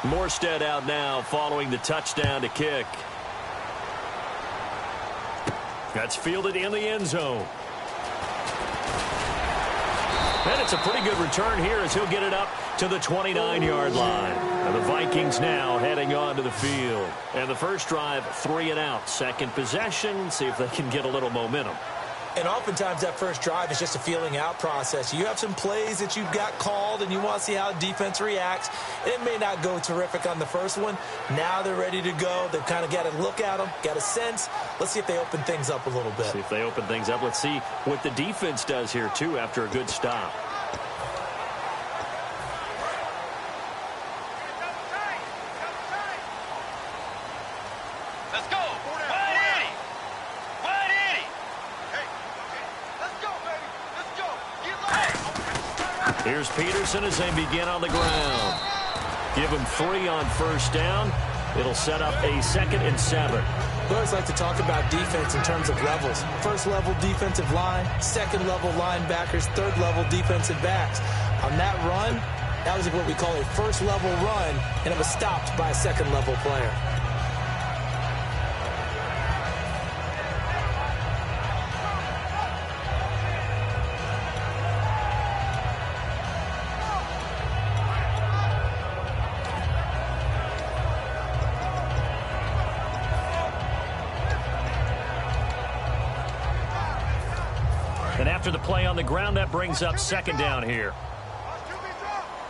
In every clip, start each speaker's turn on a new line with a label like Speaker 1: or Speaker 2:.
Speaker 1: Morstead out now following the touchdown to kick. That's fielded in the end zone. And it's a pretty good return here as he'll get it up to the 29-yard line. And the Vikings now heading onto the field. And the first drive, 3 and out. Second possession, see if they can get a little momentum.
Speaker 2: And oftentimes that first drive is just a feeling out process. You have some plays that you've got called and you want to see how defense reacts. It may not go terrific on the first one. Now they're ready to go. They've kind of got to look at them, got a sense. Let's see if they open things up a little bit.
Speaker 1: See if they open things up. Let's see what the defense does here, too, after a good stop. Here's Peterson as they begin on the ground. Give him 3 on first down. It'll set up a 2nd and 7.
Speaker 2: We always like to talk about defense in terms of levels. First level defensive line, second level linebackers, third level defensive backs. On that run, that was what we call a first level run, and it was stopped by a second level player.
Speaker 1: And after the play on the ground, that brings up 2nd down here.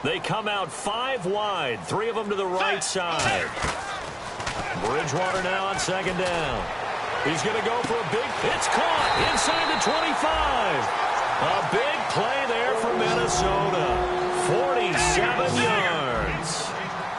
Speaker 1: They come out 5 wide, 3 of them to the right side. Bridgewater now on 2nd down. He's going to go for a big, it's caught inside the 25. A big play there for Minnesota. 47 yards.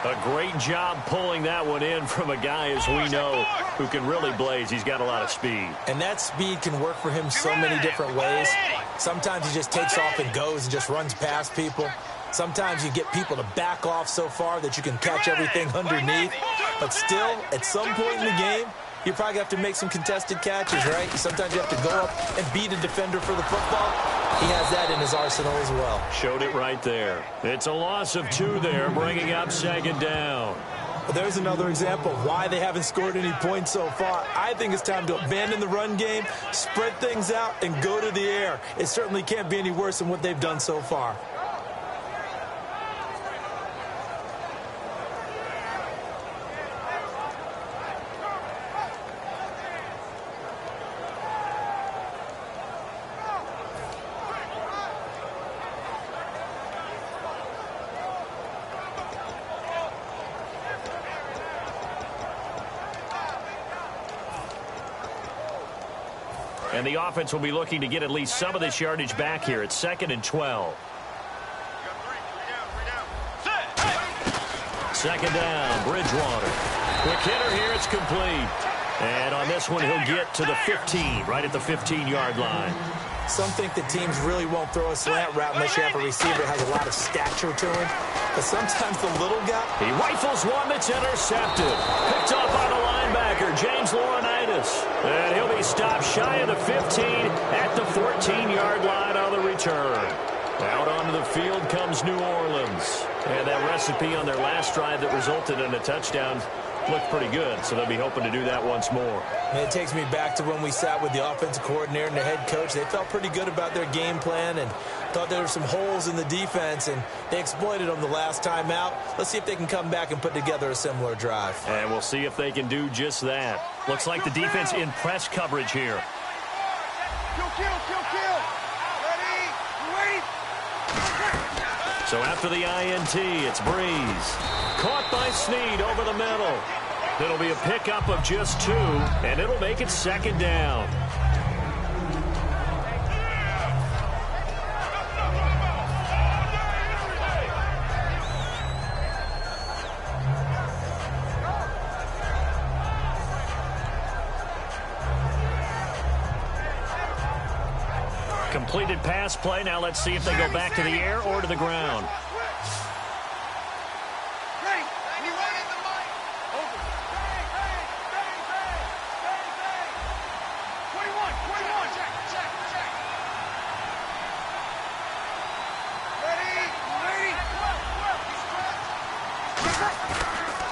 Speaker 1: A great job pulling that one in from a guy, as we know, who can really blaze. He's got a lot of speed.
Speaker 2: And that speed can work for him so many different ways. Sometimes he just takes off and goes and just runs past people. Sometimes you get people to back off so far that you can catch everything underneath. But still, at some point in the game, you probably have to make some contested catches, right? Sometimes you have to go up and beat a defender for the football. He has that in his arsenal as well.
Speaker 1: Showed it right there. It's a loss of 2 there, bringing up 2nd down.
Speaker 2: Well, there's another example of why they haven't scored any points so far. I think it's time to abandon the run game, spread things out, and go to the air. It certainly can't be any worse than what they've done so far.
Speaker 1: And the offense will be looking to get at least some of this yardage back here. It's 2nd and 12. 2nd down, Bridgewater. Quick hitter here, it's complete. And on this one, he'll get to the 15, right at the 15-yard line.
Speaker 2: Some think that teams really won't throw a slant route unless you have a receiver that has a lot of stature to him. But sometimes the little guy...
Speaker 1: He rifles one that's intercepted. Picked up by the linebacker, James Laurinaitis. And he'll be stopped shy of the 15 at the 14-yard line on the return. Out onto the field comes New Orleans. And that recipe on their last drive that resulted in a touchdown looked pretty good, so they'll be hoping to do that once more.
Speaker 2: And it takes me back to when we sat with the offensive coordinator and the head coach. They felt pretty good about their game plan and thought there were some holes in the defense, and they exploited them the last time out. Let's see if they can come back and put together a similar drive.
Speaker 1: And we'll see if they can do just that. Looks like the defense in press coverage here. So after the INT, it's Breeze. Caught by Snead over the middle. It'll be a pickup of just 2, and it'll make it 2nd down. Completed pass play. Now let's see if they go back to the air or to the ground.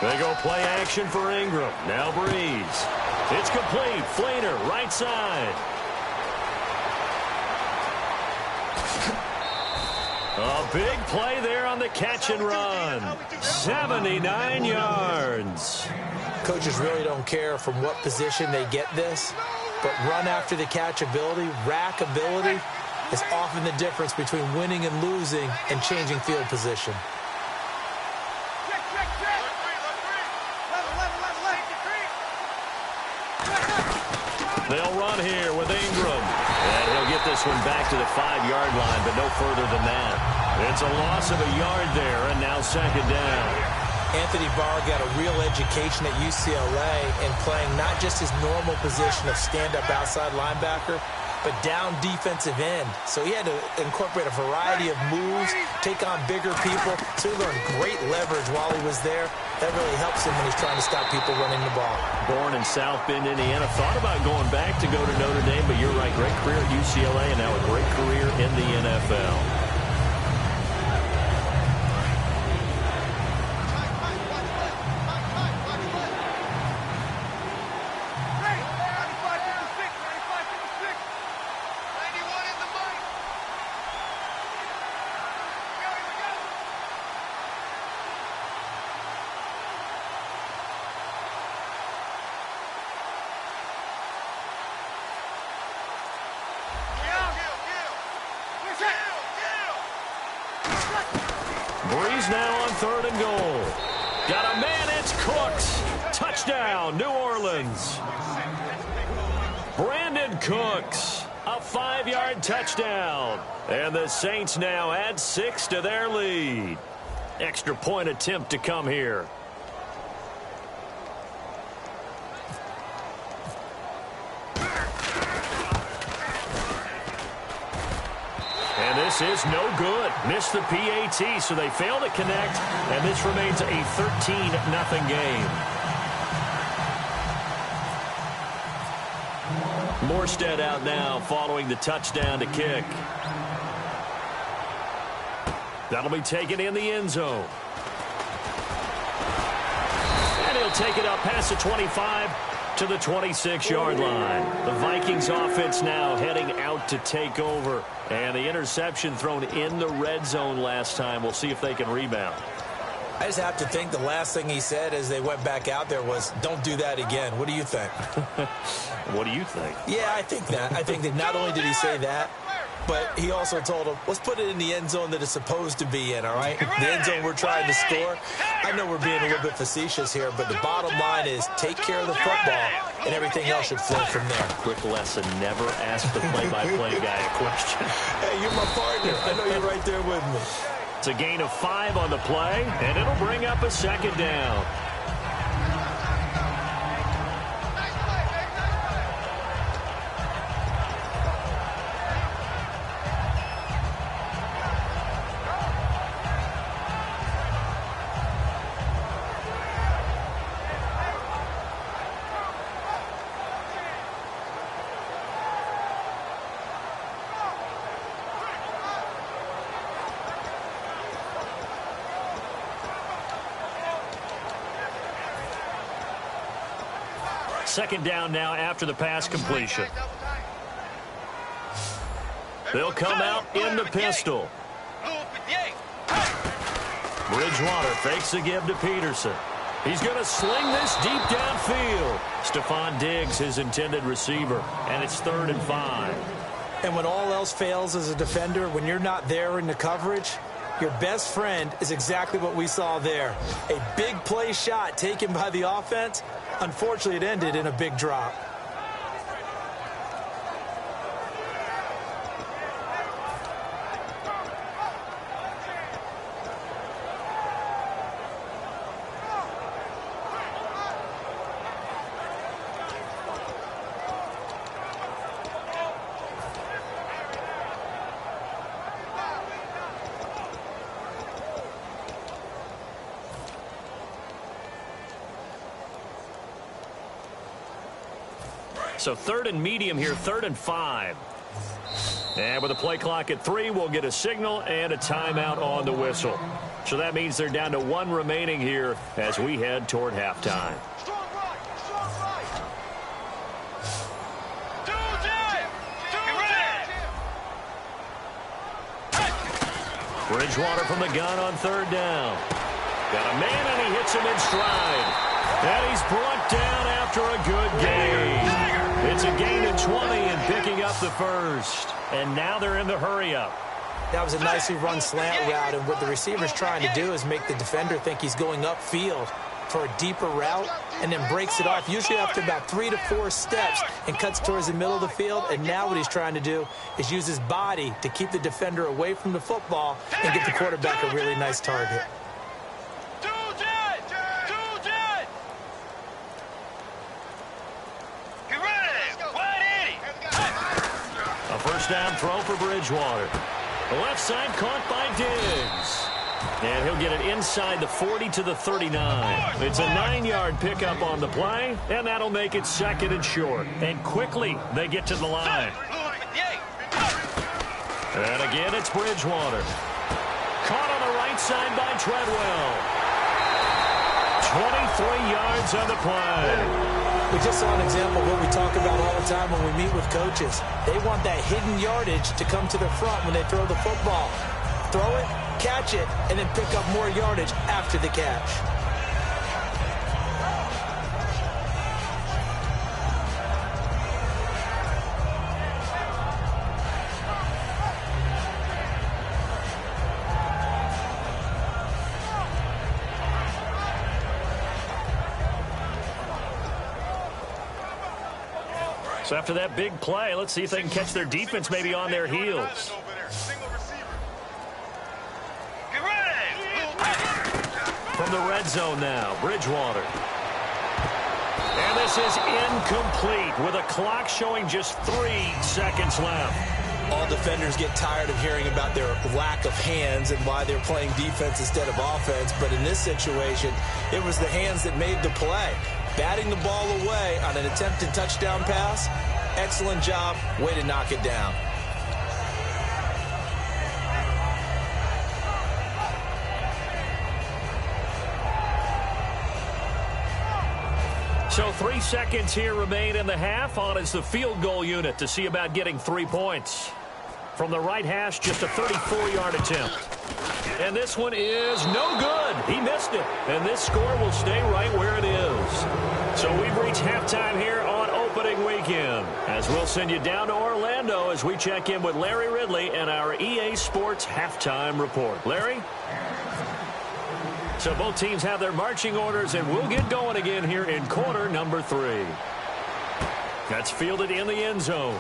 Speaker 1: They go play action for Ingram. Now Breeze. It's complete. Fleener, right side. A big play there on the catch and run. 79 yards.
Speaker 2: Coaches really don't care from what position they get this, but run after the catch ability, rack ability, is often the difference between winning and losing and changing field position.
Speaker 1: They'll run here with Ingram. And he'll get this one back to the 5-yard line, but no further than that. It's a loss of a yard there, and now second down.
Speaker 2: Anthony Barr got a real education at UCLA in playing not just his normal position of stand-up outside linebacker, but down defensive end. So he had to incorporate a variety of moves, take on bigger people. So he learned great leverage while he was there. That really helps him when he's trying to stop people running the ball.
Speaker 1: Born in South Bend, Indiana. Thought about going back to go to Notre Dame, but you're right. Great career at UCLA and now a great career in the NFL. Breeze now on 3rd and goal. Got a man, it's Cooks. Touchdown, New Orleans. Brandon Cooks, a 5-yard touchdown. And the Saints now add 6 to their lead. Extra point attempt to come here. This is no good. Missed the PAT, so they fail to connect, and this remains a 13-0 game. Morstead out now following the touchdown to kick. That'll be taken in the end zone. And he'll take it up past the 25 to the 26-yard line. The Vikings offense now heading out to take over. And the interception thrown in the red zone last time. We'll see if they can rebound.
Speaker 2: I just have to think the last thing he said as they went back out there was, don't do that again. What do you think?
Speaker 1: What do you think?
Speaker 2: Yeah, I think that. I think that not only did he say that, but he also told him, let's put it in the end zone that it's supposed to be in, all right? The end zone we're trying to score. I know we're being a little bit facetious here, but the bottom line is take care of the football, and everything else should flow from there.
Speaker 1: Quick lesson, never ask the play-by-play guy a question.
Speaker 2: Hey, you're my partner. I know you're right there with me.
Speaker 1: It's a gain of 5 on the play, and it'll bring up a second down. Second down now after the pass completion. They'll come out in the pistol. Bridgewater fakes a give to Peterson. He's going to sling this deep downfield. Stephon Diggs, his intended receiver, and it's 3rd and 5.
Speaker 2: And when all else fails as a defender, when you're not there in the coverage, your best friend is exactly what we saw there. A big play shot taken by the offense. Unfortunately, it ended in a big drop.
Speaker 1: So 3rd and medium here, 3rd and 5. And with the play clock at 3, we'll get a signal and a timeout on the whistle. So that means they're down to 1 remaining here as we head toward halftime. Bridgewater from the gun on 3rd down. Got a man, and he hits him in stride. And he's brought down after a good gain. It's a gain of 20 and picking up the first. And now they're in the hurry-up.
Speaker 2: That was a nicely run slant route, and what the receiver's trying to do is make the defender think he's going upfield for a deeper route and then breaks it off, usually after about 3 to 4 steps, and cuts towards the middle of the field. And now what he's trying to do is use his body to keep the defender away from the football and give the quarterback a really nice target.
Speaker 1: A first down throw for Bridgewater. The left side caught by Diggs. And he'll get it inside the 40 to the 39. It's a 9-yard pickup on the play, and that'll make it 2nd and short. And quickly, they get to the line. And again, it's Bridgewater. Caught on the right side by Treadwell. 23 yards on the play.
Speaker 2: We just saw an example of what we talk about all the time when we meet with coaches. They want that hidden yardage to come to the front when they throw the football. Throw it, catch it, and then pick up more yardage after the catch.
Speaker 1: So after that big play, let's see if they can catch their defense maybe on their heels. From the red zone now, Bridgewater. And this is incomplete with a clock showing just 3 seconds left.
Speaker 2: All defenders get tired of hearing about their lack of hands and why they're playing defense instead of offense. But in this situation, it was the hands that made the play. Batting the ball away on an attempted touchdown pass. Excellent job. Way to knock it down.
Speaker 1: So 3 seconds here remain in the half. On is the field goal unit to see about getting 3 points. From the right hash, just a 34-yard attempt. And this one is no good. He missed it. And this score will stay right where it is. So we've reached halftime here on opening weekend, as we'll send you down to Orlando as we check in with Larry Ridley and our EA Sports halftime report. Larry? So both teams have their marching orders, and we'll get going again here in quarter number 3. That's fielded in the end zone.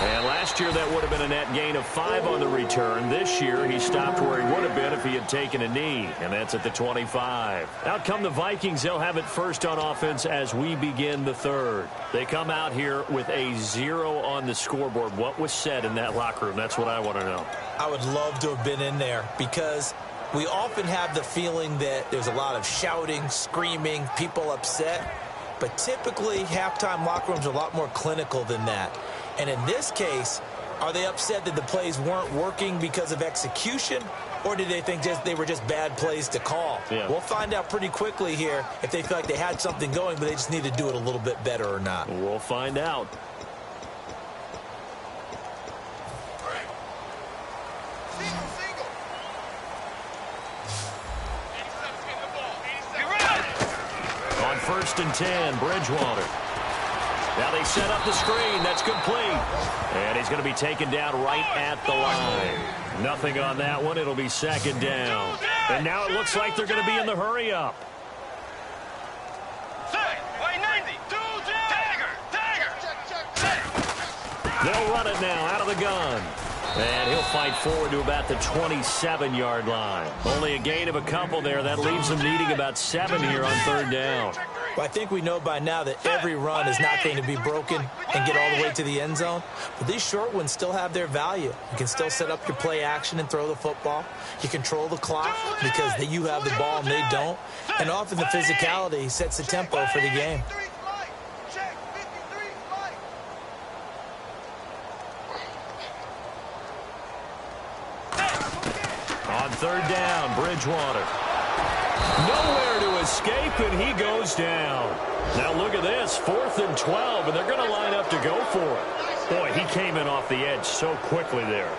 Speaker 1: And last year, that would have been a net gain of 5 on the return. This year, he stopped where he would have been if he had taken a knee, and that's at the 25. Out come the Vikings. They'll have it first on offense as we begin the third. They come out here with a 0 on the scoreboard. What was said in that locker room? That's what I want to know.
Speaker 2: I would love to have been in there because we often have the feeling that there's a lot of shouting, screaming, people upset. But typically, halftime locker rooms are a lot more clinical than that. And in this case, are they upset that the plays weren't working because of execution, or did they think they were just bad plays to call?
Speaker 1: Yeah.
Speaker 2: We'll find out pretty quickly here if they feel like they had something going, but they just need to do it a little bit better or not.
Speaker 1: We'll find out. On 1st and 10, Bridgewater. Now they set up the screen. That's complete. And he's going to be taken down right at the line. Nothing on that one. It'll be 2nd down. And now it looks like they're going to be in the hurry-up. They'll run it now out of the gun. And he'll fight forward to about the 27-yard line. Only a gain of a couple there. That leaves them needing about 7 here on 3rd down.
Speaker 2: Well, I think we know by now that every run is not going to be broken and get all the way to the end zone. But these short ones still have their value. You can still set up your play action and throw the football. You control the clock because you have the ball and they don't. And often the physicality sets the tempo for the game.
Speaker 1: third down, Bridgewater. Nowhere to escape, and he goes down. Now look at this, 4th and 12, and they're going to line up to go for it. Boy, he came in off the edge so quickly there.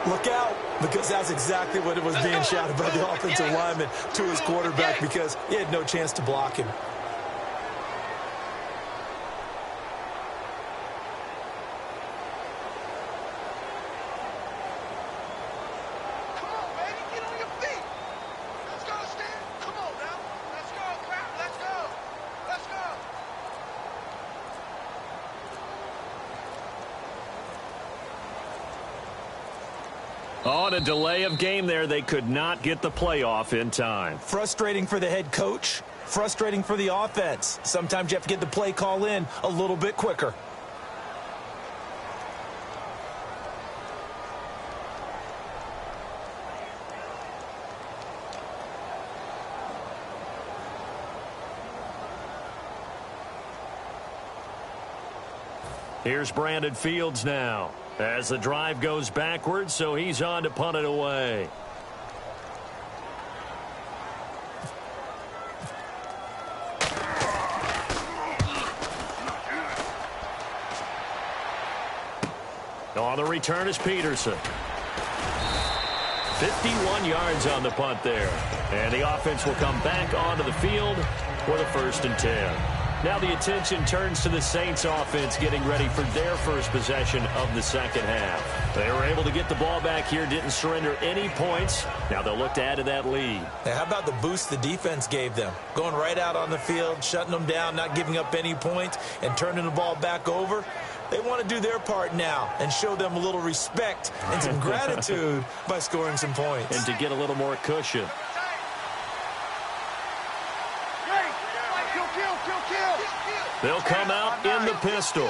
Speaker 2: Look out, because that's exactly what it was being shouted by the offensive lineman to his quarterback, because he had no chance to block him.
Speaker 1: On a delay of game there, they could not get the playoff in time.
Speaker 2: Frustrating for the head coach, frustrating for the offense. Sometimes you have to get the play call in a little bit quicker.
Speaker 1: Here's Brandon Fields now as the drive goes backwards, so he's on to punt it away. On the return is Peterson. 51 yards on the punt there. And the offense will come back onto the field for the 1st and 10. Now the attention turns to the Saints offense getting ready for their first possession of the second half. They were able to get the ball back here, didn't surrender any points. Now they'll look to add to that lead.
Speaker 2: Now, how about the boost the defense gave them? Going right out on the field, shutting them down, not giving up any points, and turning the ball back over. They want to do their part now and show them a little respect and some gratitude by scoring some points.
Speaker 1: And to get a little more cushion. They'll come out in the pistol.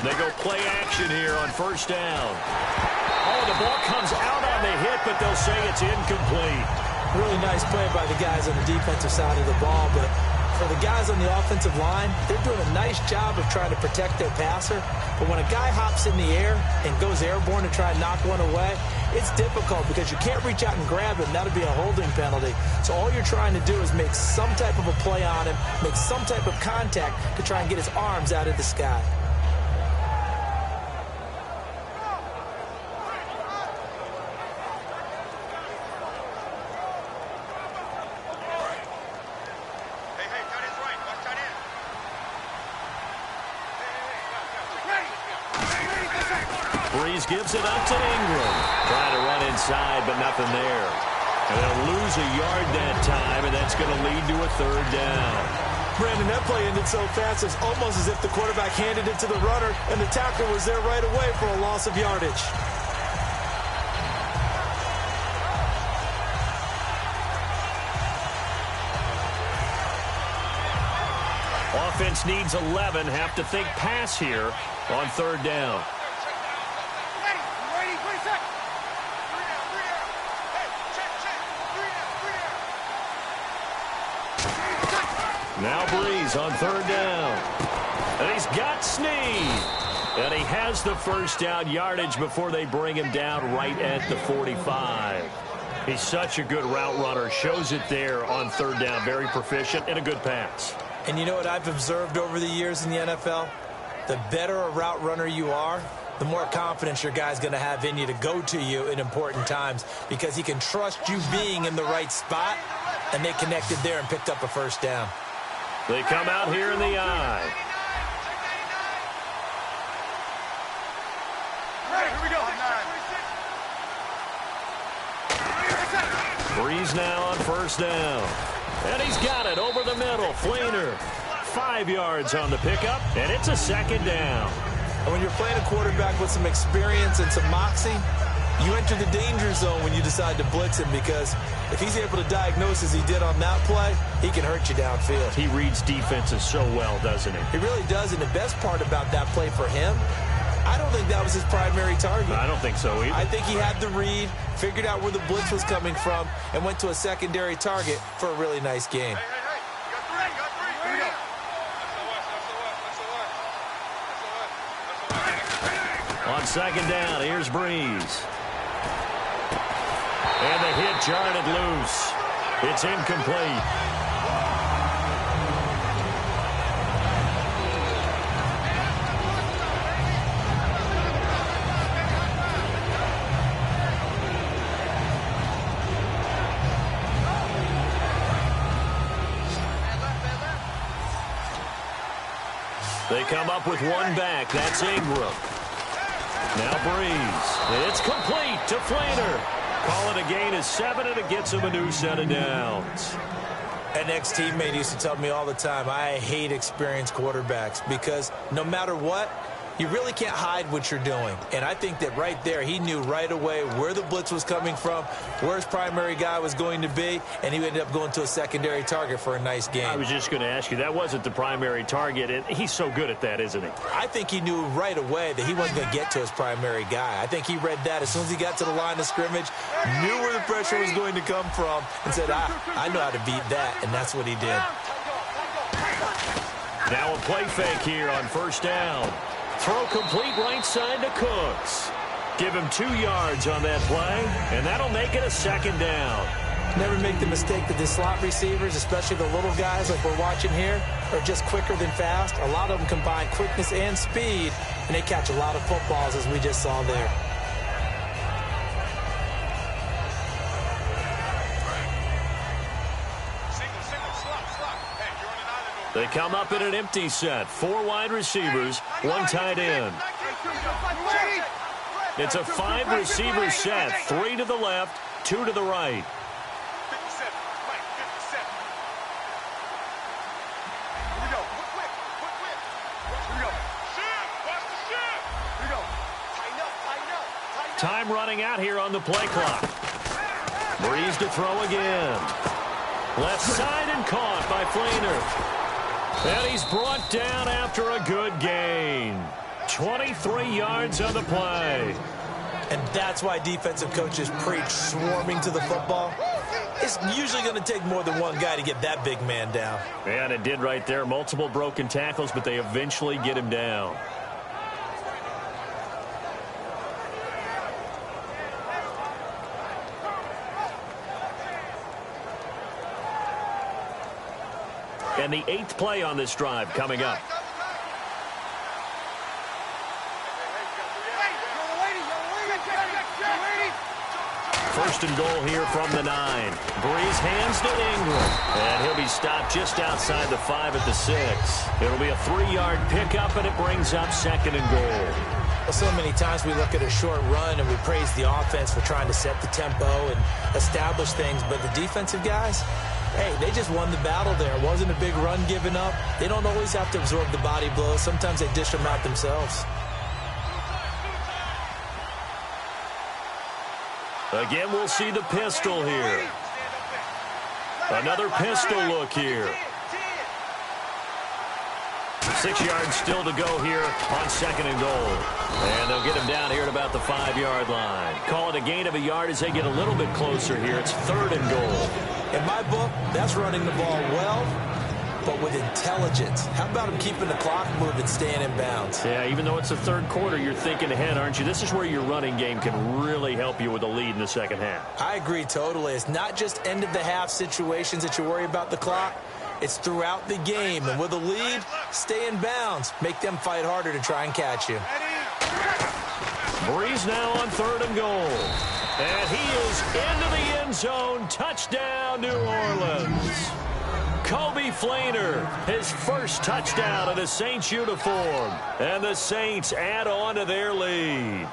Speaker 1: They go play action here on 1st down. Oh, the ball comes out on the hit, but they'll say it's incomplete.
Speaker 2: Really nice play by the guys on the defensive side of the ball, but for the guys on the offensive line, they're doing a nice job of trying to protect their passer. But when a guy hops in the air and goes airborne to try and knock one away, it's difficult because you can't reach out and grab him. That'll be a holding penalty. So all you're trying to do is make some type of a play on him, make some type of contact to try and get his arms out of the sky.
Speaker 1: Breeze gives it up to Ingram. Trying to run inside, but nothing there. And they'll lose a yard that time, and that's going to lead to a 3rd down.
Speaker 2: Brandon, that play ended so fast, it's almost as if the quarterback handed it to the runner, and the tackle was there right away for a loss of yardage.
Speaker 1: Offense needs 11. Have to think pass here on 3rd down. Now Breeze on 3rd down. And he's got Snead. And he has the 1st down yardage before they bring him down right at the 45. He's such a good route runner. Shows it there on 3rd down. Very proficient and a good pass.
Speaker 2: And you know what I've observed over the years in the NFL? The better a route runner you are, the more confidence your guy's going to have in you to go to you in important times because he can trust you being in the right spot, and they connected there and picked up a 1st down.
Speaker 1: They come out here in the eye. Breeze now on 1st down. And he's got it over the middle. Fleener, 5 yards on the pickup, and it's a 2nd down.
Speaker 2: And when you're playing a quarterback with some experience and some moxie, you enter the danger zone when you decide to blitz him because if he's able to diagnose as he did on that play, he can hurt you downfield.
Speaker 1: He reads defenses so well, doesn't he?
Speaker 2: He really does, and the best part about that play for him, I don't think that was his primary target.
Speaker 1: I don't think so either.
Speaker 2: I think he had the read, figured out where the blitz was coming from, and went to a secondary target for a really nice game.
Speaker 1: second down, here's Breeze. And the hit jarred it loose. It's incomplete. They come up with one back. That's Ingram. Now Breeze. It's complete to Flainer. Call it a gain of 7, and it gets him a new set of downs.
Speaker 2: An ex-teammate used to tell me all the time, I hate experienced quarterbacks because no matter what, you really can't hide what you're doing. And I think that right there, he knew right away where the blitz was coming from, where his primary guy was going to be, and he ended up going to a secondary target for a nice game.
Speaker 1: I was just going to ask you, that wasn't the primary target, and he's so good at that, isn't he?
Speaker 2: I think he knew right away that he wasn't going to get to his primary guy. I think he read that as soon as he got to the line of scrimmage, knew where the pressure was going to come from, and said, I know how to beat that, and that's what he did.
Speaker 1: Now a play fake here on first down. Throw complete right side to Cooks. Give him 2 yards on that play, and that'll make it a second down.
Speaker 2: Never make the mistake that the slot receivers, especially the little guys like we're watching here, are just quicker than fast. A lot of them combine quickness and speed, and they catch a lot of footballs, as we just saw there.
Speaker 1: They come up in an empty set. 4 wide receivers, 1 tight end. It's a 5-receiver set. 3 to the left, 2 to the right. Time running out here on the play clock. Breeze to throw again. Left side and caught by Flainer. And he's brought down after a good gain. 23 yards on the play.
Speaker 2: And that's why defensive coaches preach swarming to the football. It's usually going to take more than one guy to get that big man down.
Speaker 1: And it did right there. Multiple broken tackles, but they eventually get him down. And the 8th play on this drive coming up. First and goal here from the 9. Breeze hands to Ingram. And he'll be stopped just outside the 5 at the 6. It'll be a 3-yard pickup, and it brings up second and goal.
Speaker 2: Well, so many times we look at a short run and we praise the offense for trying to set the tempo and establish things. But the defensive guys, hey, they just won the battle there. It wasn't a big run given up. They don't always have to absorb the body blows. Sometimes they dish them out themselves.
Speaker 1: Again, we'll see the pistol here. Another pistol look here. 6 yards still to go here on second and goal. And they'll get him down here at about the 5-yard line. Call it a gain of a yard as they get a little bit closer here. It's third and goal.
Speaker 2: In my book, that's running the ball well, but with intelligence. How about him keeping the clock moving, staying in bounds?
Speaker 1: Yeah, even though it's the third quarter, you're thinking ahead, aren't you? This is where your running game can really help you with a lead in the second half.
Speaker 2: I agree totally. It's not just end-of-the-half situations that you worry about the clock. It's throughout the game. And with a lead, stay in bounds. Make them fight harder to try and catch you.
Speaker 1: Breeze now on third and goal. And he is into the end zone. Touchdown, New Orleans. Kobe Flainer, his first touchdown in a Saints uniform. And the Saints add on to their lead.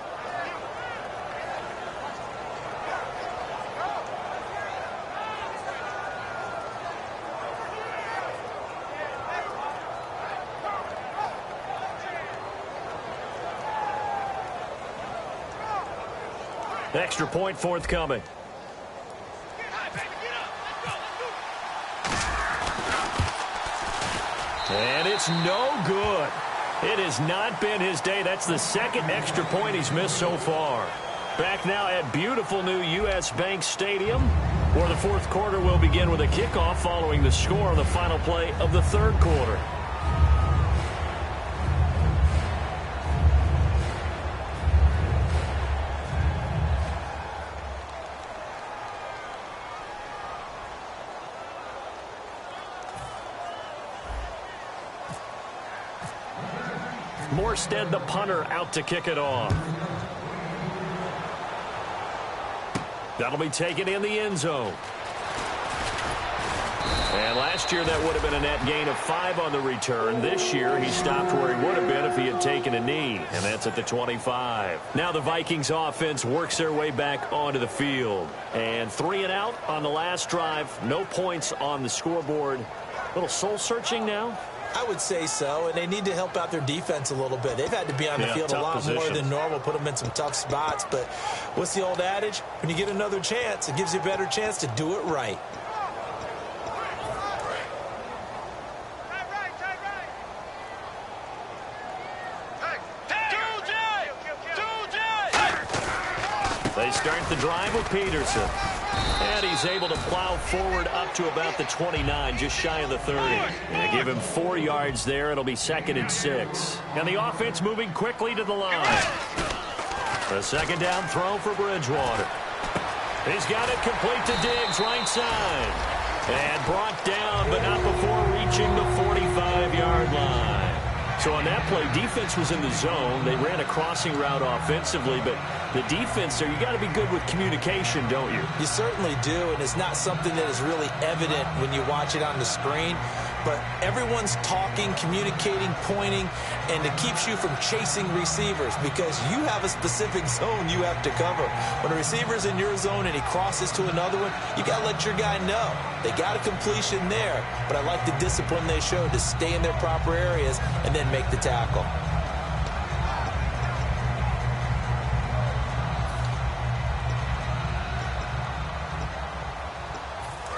Speaker 1: Extra point forthcoming. And it's no good. It has not been his day. That's the second extra point he's missed so far. Back now at beautiful new U.S. Bank Stadium, where the fourth quarter will begin with a kickoff following the score on the final play of the third quarter. Morstead, the punter, out to kick it off. That'll be taken in the end zone. And last year that would have been a net gain of 5 on the return. This year he stopped where he would have been if he had taken a knee, and that's at the 25. Now the Vikings offense works their way back onto the field. And 3 and out on the last drive. No points on the scoreboard. A little soul-searching now?
Speaker 2: I would say so, and they need to help out their defense a little bit. They've had to be on the field a lot more than normal, put them in some tough spots. But what's the old adage? When you get another chance, it gives you a better chance to do it right.
Speaker 1: They start the drive with Peterson. And he's able to plow forward up to about the 29, just shy of the 30. And give him 4 yards there. It'll be 2nd and 6. And the offense moving quickly to the line. A 2nd down throw for Bridgewater. He's got it complete to Diggs, right side. And brought down, but not before reaching the 45-yard line. So on that play, defense was in the zone. They ran a crossing route offensively, but the defense there, you got to be good with communication, don't you?
Speaker 2: You certainly do, and it's not something that is really evident when you watch it on the screen. But everyone's talking, communicating, pointing, and it keeps you from chasing receivers because you have a specific zone you have to cover. When a receiver's in your zone and he crosses to another one, you got to let your guy know. They got a completion there, but I like the discipline they showed to stay in their proper areas and then make the tackle.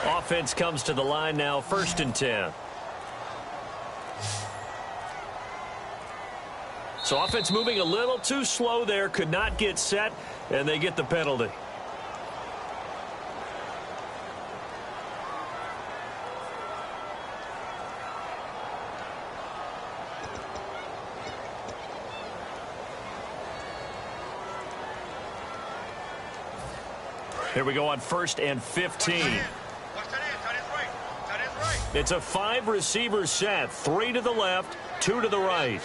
Speaker 1: Offense comes to the line now, 1st and 10. So offense moving a little too slow there, could not get set, and they get the penalty. Here we go on 1st and 15. It's a 5-receiver set, 3 to the left, 2 to the right.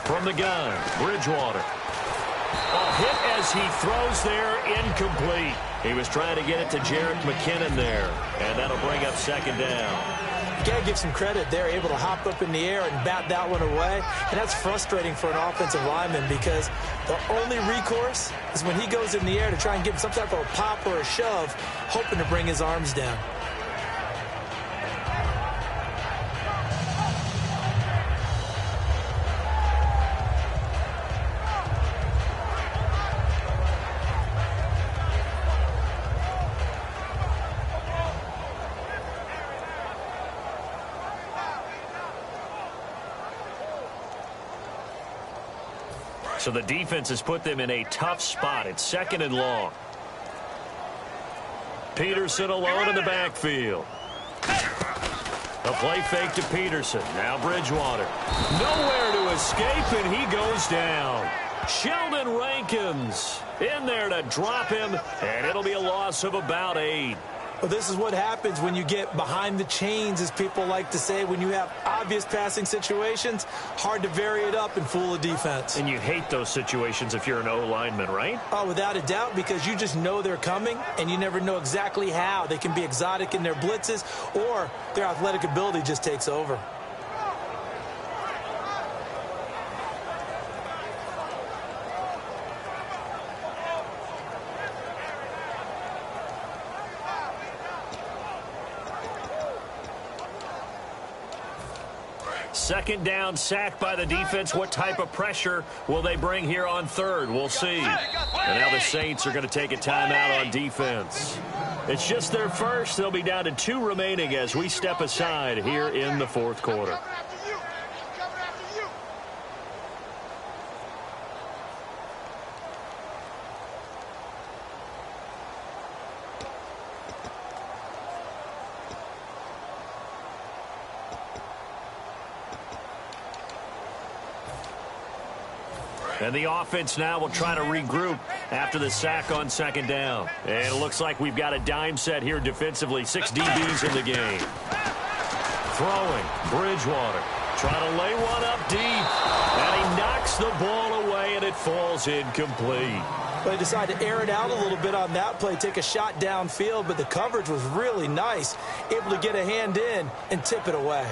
Speaker 1: From the gun, Bridgewater. A hit as he throws there, incomplete. He was trying to get it to Jerick McKinnon there, and that'll bring up 2nd down.
Speaker 2: You got to give some credit. They're able to hop up in the air and bat that one away, and that's frustrating for an offensive lineman because the only recourse is when he goes in the air to try and give him some type of a pop or a shove, hoping to bring his arms down.
Speaker 1: So the defense has put them in a tough spot. It's 2nd and long. Peterson alone in the backfield. A play fake to Peterson. Now Bridgewater. Nowhere to escape, and he goes down. Sheldon Rankins in there to drop him, and it'll be a loss of about 8.
Speaker 2: Well, this is what happens when you get behind the chains, as people like to say. When you have obvious passing situations, hard to vary it up and fool a defense.
Speaker 1: And you hate those situations if you're an O-lineman, right?
Speaker 2: Oh, without a doubt, because you just know they're coming, and you never know exactly how. They can be exotic in their blitzes, or their athletic ability just takes over.
Speaker 1: Second down, sacked by the defense. What type of pressure will they bring here on 3rd? We'll see. And now the Saints are going to take a timeout on defense. It's just their first. They'll be down to 2 remaining as we step aside here in the 4th quarter. And the offense now will try to regroup after the sack on second down. And it looks like we've got a dime set here defensively. 6 DBs in the game. Throwing, Bridgewater. Trying to lay one up deep. And he knocks the ball away, and it falls incomplete.
Speaker 2: Well, he decided to air it out a little bit on that play, take a shot downfield, but the coverage was really nice. Able to get a hand in and tip it away.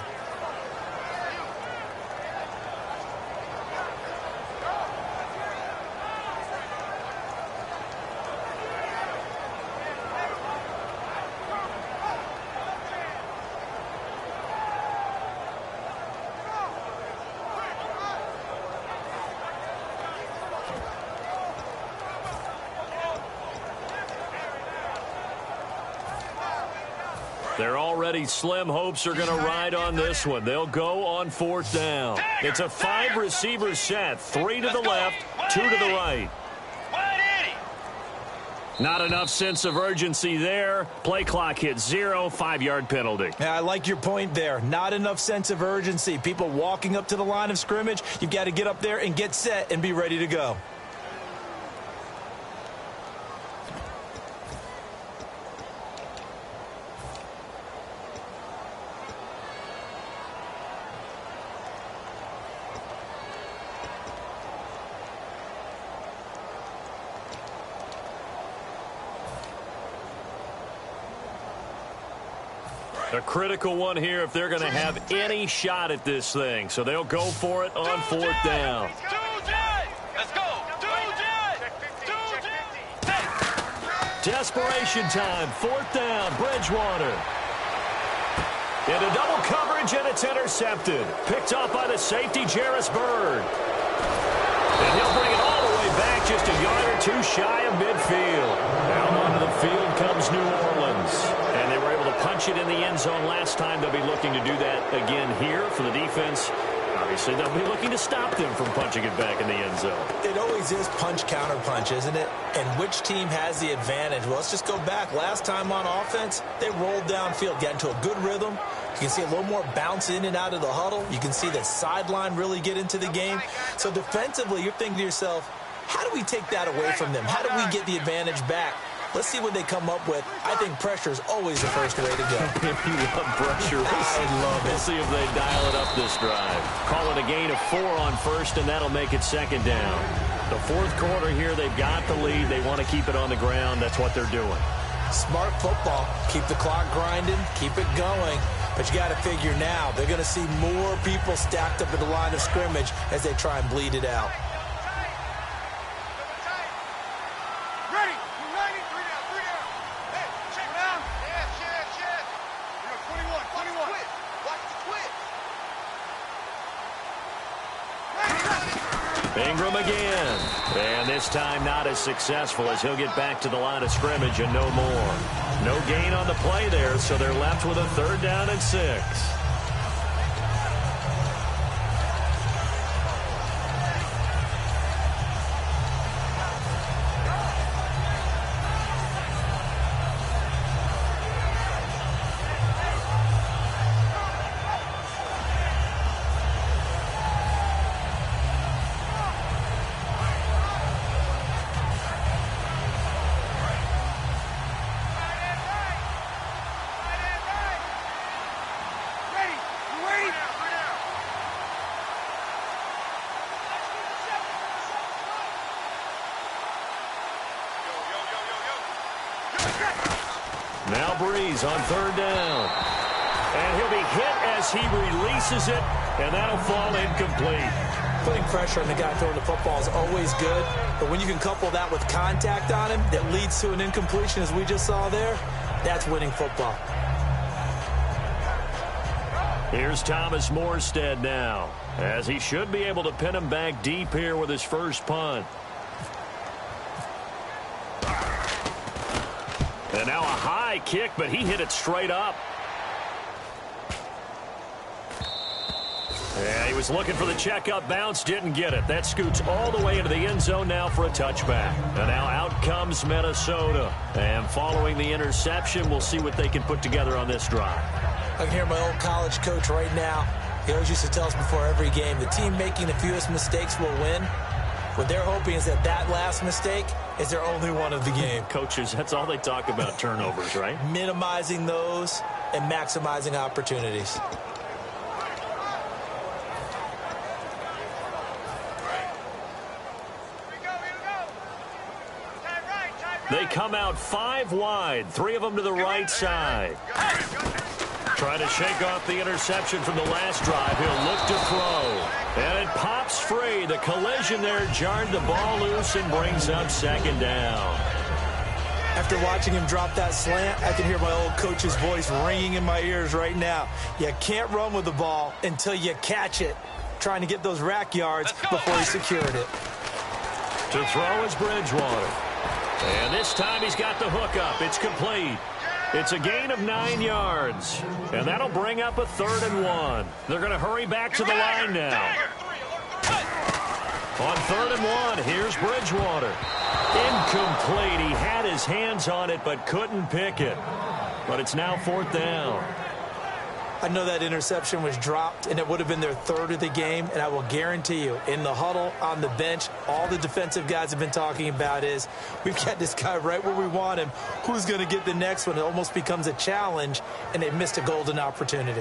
Speaker 1: They're already slim hopes are going to ride on this one. They'll go on 4th down. It's a 5-receiver set. 3 to the left, 2 to the right. Not enough sense of urgency there. Play clock hits 0, 5-yard penalty.
Speaker 2: Yeah, I like your point there. Not enough sense of urgency. People walking up to the line of scrimmage, you've got to get up there and get set and be ready to go.
Speaker 1: A critical one here if they're going to have any shot at this thing. So they'll go for it on 4th down.
Speaker 3: Let's go.
Speaker 1: Desperation time. 4th down. Bridgewater. Into double coverage, and it's intercepted. Picked off by the safety, Jarris Byrd. And he'll bring it all the way back, just a yard or 2 shy of midfield. Out onto the field comes New Orleans. And they were able to punch it in the end zone last time. They'll be looking to do that again here for the defense. Obviously, they'll be looking to stop them from punching it back in the end zone.
Speaker 2: It always is punch-counter-punch, isn't it? And which team has the advantage? Well, let's just go back. Last time on offense, they rolled downfield, got into a good rhythm. You can see a little more bounce in and out of the huddle. You can see the sideline really get into the game. So defensively, you're thinking to yourself, how do we take that away from them? How do we get the advantage back? Let's see what they come up with. I think pressure is always the first way to go.
Speaker 1: If you love pressure, we'll see if they dial it up this drive. Call it a gain of 4 on 1st, and that'll make it 2nd down. The 4th quarter here, they've got the lead. They want to keep it on the ground. That's what they're doing.
Speaker 2: Smart football. Keep the clock grinding. Keep it going. But you got to figure now, they're going to see more people stacked up at the line of scrimmage as they try and bleed it out.
Speaker 1: Ingram again. And this time not as successful as he'll get back to the line of scrimmage and no more. No gain on the play there, so they're left with a 3rd down and 6. Now Breeze on 3rd down. And he'll be hit as he releases it, and that'll fall incomplete.
Speaker 2: Putting pressure on the guy throwing the football is always good, but when you can couple that with contact on him that leads to an incompletion, as we just saw there, that's winning football.
Speaker 1: Here's Thomas Morstead now, as he should be able to pin him back deep here with his first punt. And now a high kick, but he hit it straight up. Yeah, he was looking for the checkup bounce, didn't get it. That scoots all the way into the end zone now for a touchback. And now out comes Minnesota. And following the interception, we'll see what they can put together on this drive.
Speaker 2: I can hear my old college coach right now. He always used to tell us before every game, the team making the fewest mistakes will win. What they're hoping is that that last mistake is their only one of the game.
Speaker 1: Coaches, that's all they talk about, turnovers, right?
Speaker 2: Minimizing those and maximizing opportunities.
Speaker 1: They come out 5 wide, 3 of them to the right side. Trying to shake off the interception from the last drive. He'll look to throw. And it pops free. The collision there jarred the ball loose and brings up second down.
Speaker 2: After watching him drop that slant, I can hear my old coach's voice ringing in my ears right now. You can't run with the ball until you catch it. Trying to get those rack yards before he secured it.
Speaker 1: To throw is Bridgewater. And this time he's got the hook up. It's complete. It's a gain of 9 yards. And that'll bring up a 3rd and 1. They're going to hurry back to the line now. On 3rd and 1, here's Bridgewater. Incomplete. He had his hands on it but couldn't pick it. But it's now 4th down.
Speaker 2: I know that interception was dropped, and it would have been their 3rd of the game, and I will guarantee you, in the huddle, on the bench, all the defensive guys have been talking about is, we've got this guy right where we want him. Who's going to get the next one? It almost becomes a challenge, and they missed a golden opportunity.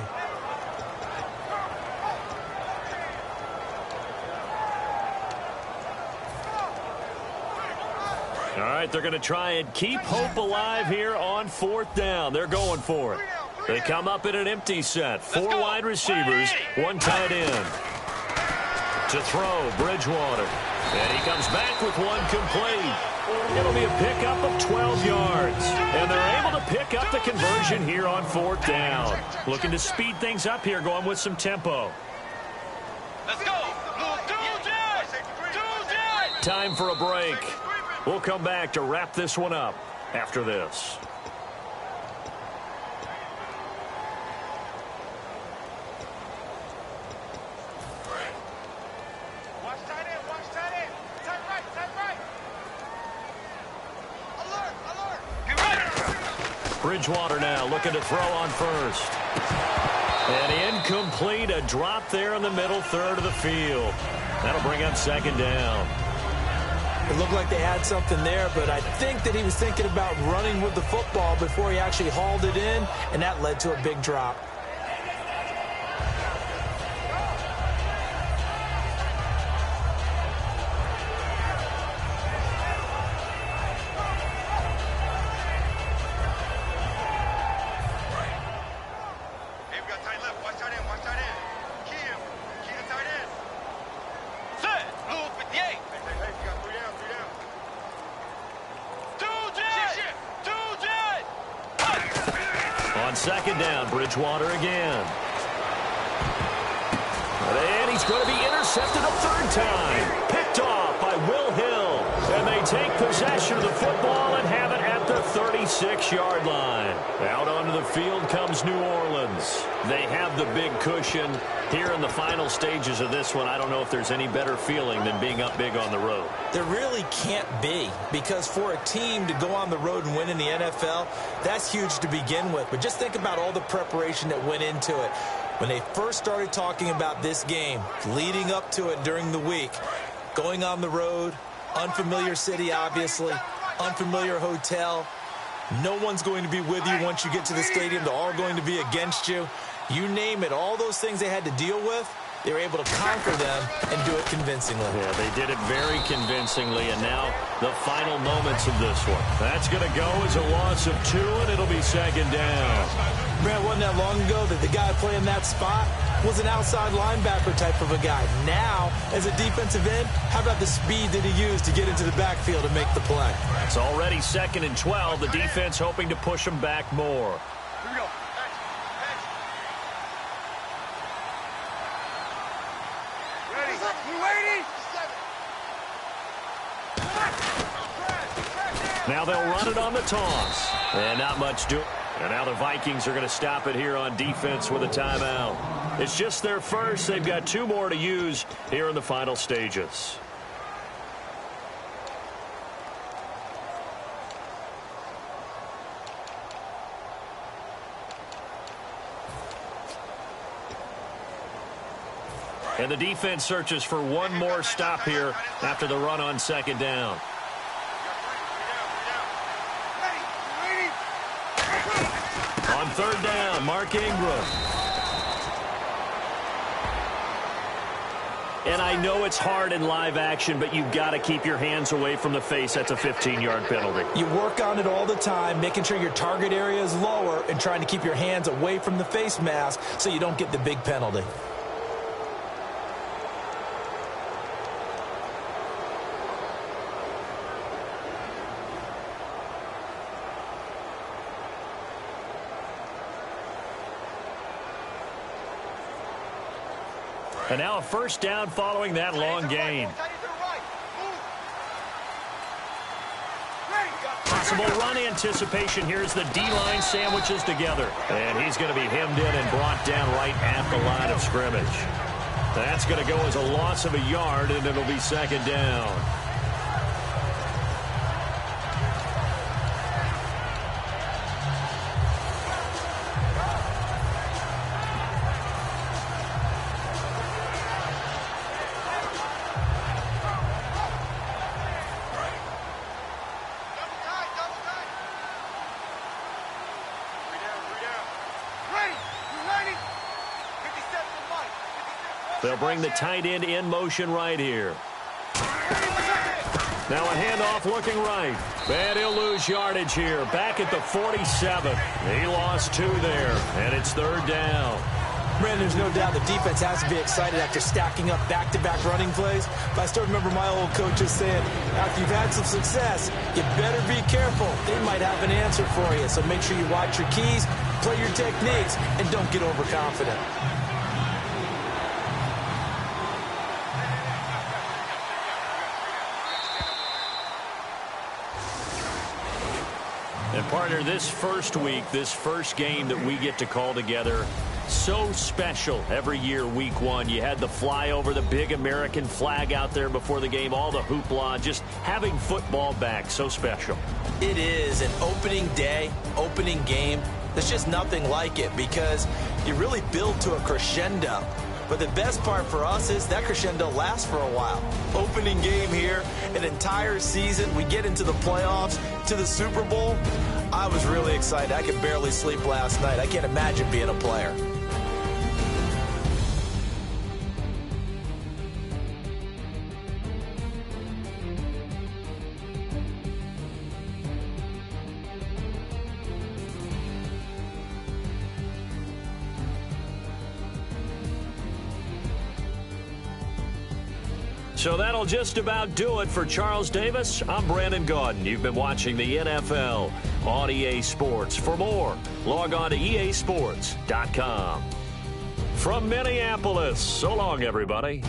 Speaker 1: All right, they're going to try and keep hope alive here on 4th down. They're going for it. They come up in an empty set. 4 wide receivers, 1 tight end. To throw, Bridgewater. And he comes back with 1 complete. It'll be a pickup of 12 yards. And they're able to pick up the conversion here on 4th down. Looking to speed things up here, going with some tempo.
Speaker 3: Let's go.
Speaker 1: Time for a break. We'll come back to wrap this one up after this. Bridgewater now looking to throw on first. And incomplete, a drop there in the middle 3rd of the field. That'll bring up 2nd down.
Speaker 2: It looked like they had something there, but I think that he was thinking about running with the football before he actually hauled it in, and that led to a big drop.
Speaker 1: On 2nd down, Bridgewater again. And he's going to be intercepted a 3rd time. Picked off by Will Hill. And they take possession of the football and have it at the 36-yard line. Out onto the field comes New Orleans. They have the big cushion. Here in the final stages of this one, I don't know if there's any better feeling than being up big on the road.
Speaker 2: There really can't be, because for a team to go on the road and win in the NFL, that's huge to begin with. But just think about all the preparation that went into it. When they first started talking about this game, leading up to it during the week, going on the road, unfamiliar city, obviously, unfamiliar hotel. No one's going to be with you once you get to the stadium. They're all going to be against you. You name it, all those things they had to deal with, they were able to conquer them and do it convincingly.
Speaker 1: Yeah, they did it very convincingly, and now the final moments of this one. That's going to go as a loss of 2, and it'll be 2nd down.
Speaker 2: Man, it wasn't that long ago that the guy playing that spot was an outside linebacker type of a guy. Now, as a defensive end, how about the speed that he used to get into the backfield and make the play?
Speaker 1: It's already 2nd and 12. The defense hoping to push them back more.
Speaker 3: Here we go. Ready? You waiting?
Speaker 1: Now they'll run it on the toss. And not much doing. And now the Vikings are going to stop it here on defense with a timeout. It's just their first. They've got 2 more to use here in the final stages. And the defense searches for one more stop here after the run on second down. On third down, Mark Ingram. And I know it's hard in live action, but you've got to keep your hands away from the face. That's a 15-yard penalty.
Speaker 2: You work on it all the time, making sure your target area is lower and trying to keep your hands away from the face mask so you don't get the big penalty.
Speaker 1: And now a first down following that long gain. Possible run anticipation. Here's the D-line sandwiches together. And he's going to be hemmed in and brought down right at the line of scrimmage. That's going to go as a loss of a yard, and it'll be second down. They'll bring the tight end in motion right here. Now a handoff looking right. And he'll lose yardage here. Back at the 47. He lost 2 there. And it's third down.
Speaker 2: Brandon, there's no doubt the defense has to be excited after stacking up back-to-back running plays. But I still remember my old coaches saying, after you've had some success, you better be careful. They might have an answer for you. So make sure you watch your keys, play your techniques, and don't get overconfident.
Speaker 1: And partner, this first week, this first game that we get to call together, so special every year, week one. You had the flyover, the big American flag out there before the game, all the hoopla, just having football back, so special.
Speaker 2: It is an opening day, opening game. There's just nothing like it because you really build to a crescendo. But the best part for us is that crescendo lasts for a while. Opening game here, an entire season. We get into the playoffs, to the Super Bowl. I was really excited. I could barely sleep last night. I can't imagine being a player.
Speaker 1: So that'll just about do it for Charles Davis. I'm Brandon Gaudin. You've been watching the NFL on EA Sports. For more, log on to easports.com. From Minneapolis, so long, everybody.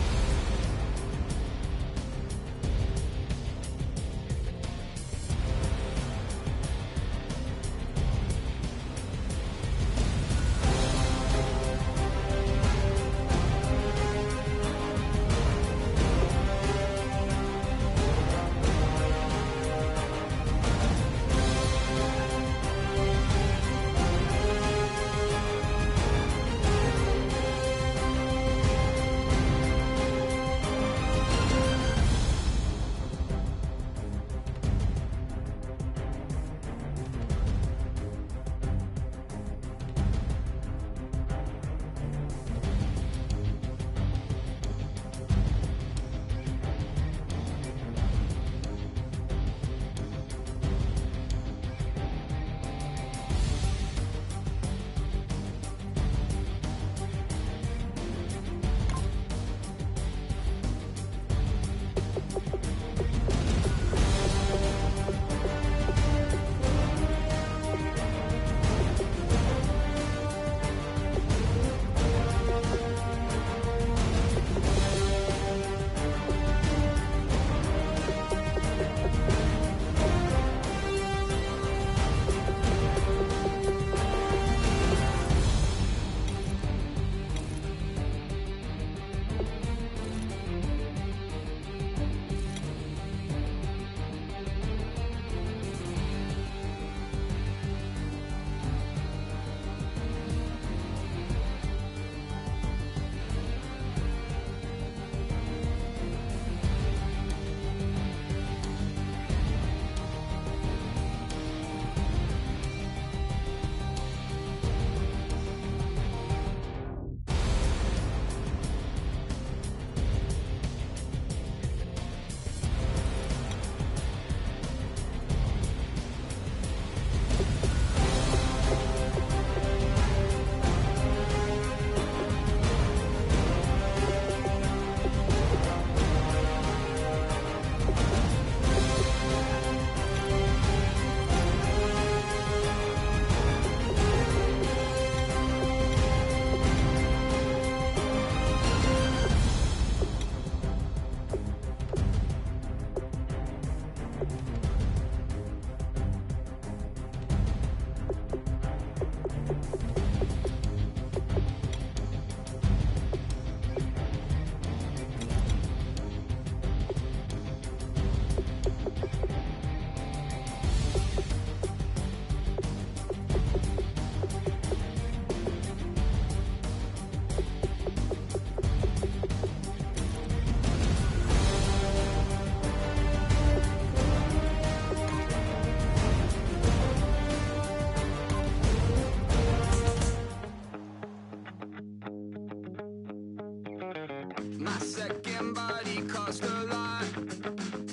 Speaker 4: My second body cost a lot.